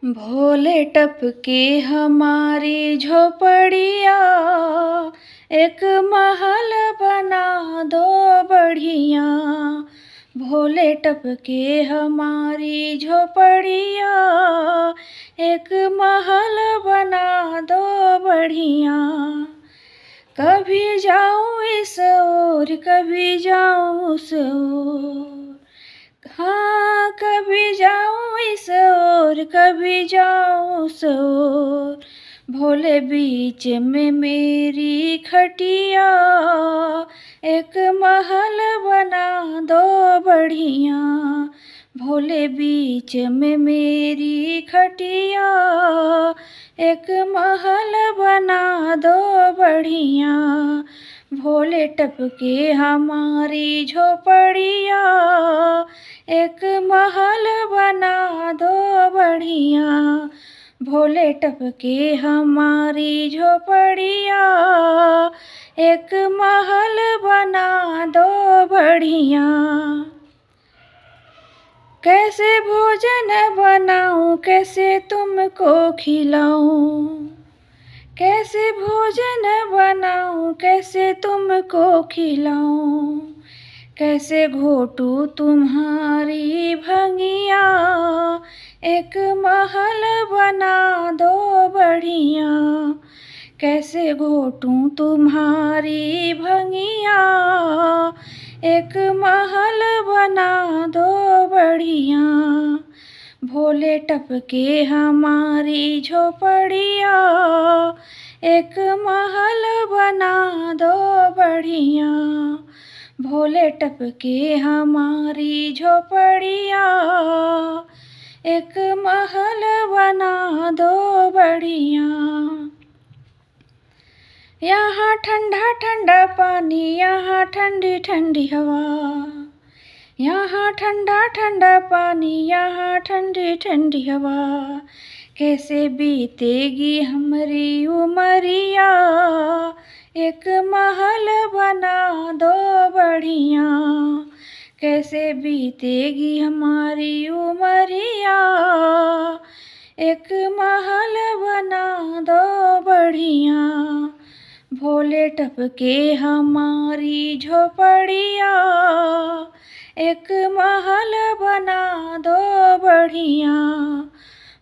भोले टपके हमारी झोपड़िया, एक महल बना दो बढ़िया। भोले टपके हमारी झोपड़िया, एक महल बना दो बढ़िया। कभी जाऊं इस ओर, कभी जाऊं उस ओर, हाँ कभी जाऊं इस ओर, कभी जाऊं उस ओर। भोले बीच में मेरी खटिया, एक महल बना दो बढ़िया। भोले बीच में मेरी खटिया, एक महल बना दो बढ़िया। भोले टपके हमारी झोपड़िया, एक महल बना दो बढ़िया। भोले टपके हमारी झोपड़िया, एक महल बना दो बढ़िया। कैसे भोजन बनाऊं, कैसे तुमको खिलाऊं, कैसे भोजन बनाऊं, कैसे तुमको खिलाऊं। कैसे घोटूं तुम्हारी भंगिया, एक महल बना दो बढ़िया। कैसे घोटूं तुम्हारी भंगिया, एक महल बना दो बढ़िया। भोले टपके हमारी झोपड़िया, एक महल बना दो बढ़िया। भोले टपके हमारी झोपड़िया, एक महल बना दो बढ़िया। यहाँ ठंडा ठंडा पानी, यहाँ ठंडी ठंडी हवा, यहाँ ठंडा ठंडा पानी, यहाँ ठंडी ठंडी हवा। कैसे बीतेगी हमारी उमरिया, एक महल बना दो बढ़िया। कैसे बीतेगी हमारी उमरिया, एक महल बना दो बढ़िया। भोले टपके हमारी झोपड़िया, एक महल बना दो बढ़िया।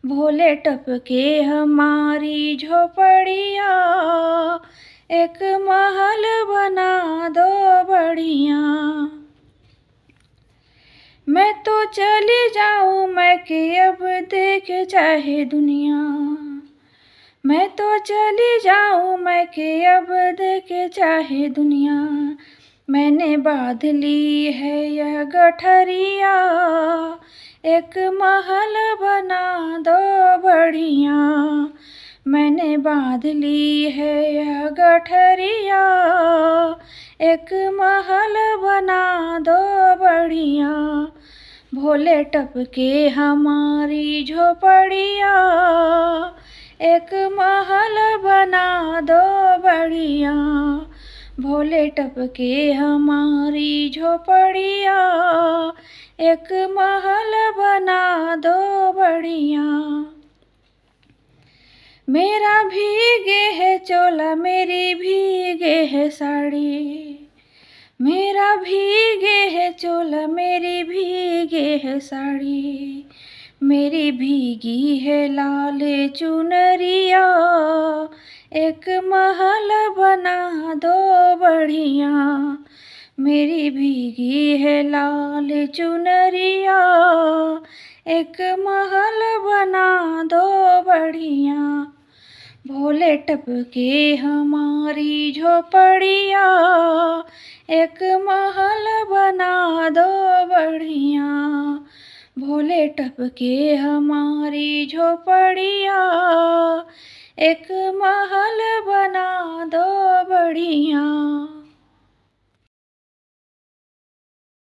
भोले टपके हमारी झोपड़िया, एक महल बना दो बढ़िया। मैं तो चली जाऊं मैं कि अब देख चाहे दुनिया, मैं तो चली जाऊं मैं कि अब देखे चाहे दुनिया। मैंने बांध ली है यह गठरिया, एक महल बना दो बढ़िया। मैंने बांध ली है यह गठरिया, एक महल बना दो बढ़िया। भोले टपके हमारी झोपड़िया, एक महल बना दो बढ़िया। भोले टपके हमारी झोपड़िया, एक महल बना दो बढ़िया। मेरा भीगे है चोला, मेरी भीगे है साड़ी, मेरा भीगे है चोला, मेरी भीगे है साड़ी। मेरी भीगी है लाल चुनरिया, एक महल बना दो बढ़िया। मेरी भीगी है लाल चुनरिया, एक महल बना दो बढ़िया। भोले टपके हमारी झोपड़िया, एक महल बना दो बढ़िया। भोले टपके हमारी झोपड़िया, एक महल बना दो बढ़िया।